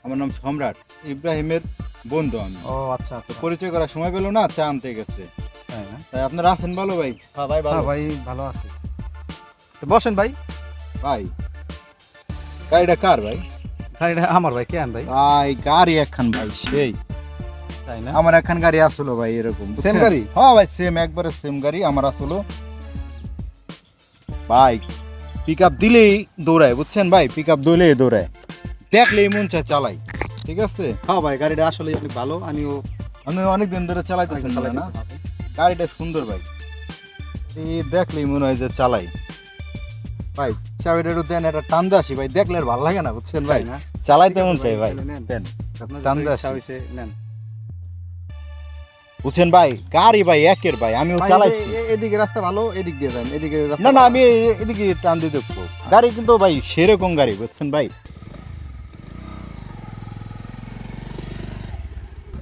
আমার নাম সম্রাট, ইব্রাহিমের বন্ধু আমি। ও আচ্ছা তো আচ্ছা। পরিচয় করার সময় পেলো না, চা আনতে গেছে। তাই না? তাই আপনারা আছেন ভালো ভাই? হ্যাঁ ভাই ভালো আছি। তো বসেন ভাই। ভাই গাড়িটা কার ভাই? গাড়িটা আমার ভাই, কেন ভাই? ভাই গাড়ি একখান ভাই সেই, তাই না? আমার একখান গাড়ি আসলো ভাই এরকম। সেম গাড়ি? হ্যাঁ ভাই সেম, একবারে সেম গাড়ি আমার আসলো ভাই। পিক আপ দিলেই দৌড়ায়, বুঝছেন ভাই? পিক আপ দিলেই দৌড়ায়, দেখলেই মন চায় চালাই। ঠিক আছে, হ্যাঁ ভাই, গাড়িটা আসলে অনেক ভালো। আমিও আমি অনেকদিন ধরে চালাইতেছেন না? চালাইতেছি। গাড়িটা সুন্দর ভাই, এই দেখলেই মনে হয় যে চালাই। ভাই চাবিটা একটু দেন, এটা টান দিয়ে আসি ভাই, দেখলে আর ভালো লাগে না, বুঝছেন ভাই? তাই না? চালাইতে মন ঠিক আছে চাই ভাই, তাহলে নেন। দেন আপনার টান যত দিয়ে ইচ্ছা আসি। হইছে নেন। বুঝছেন ভাই, গাড়ি ভাই একের ভাই, আমিও ভাই, চালাইছি। এদিকে রাস্তা ভালো, এদিক দিয়ে যান। এদিকে রাস্তা না না, ভালো। আমি এদিকে টান দিয়ে দেখবো। গাড়ি কিন্তু ভাই সেরকম গাড়ি, বুঝছেন ভাই?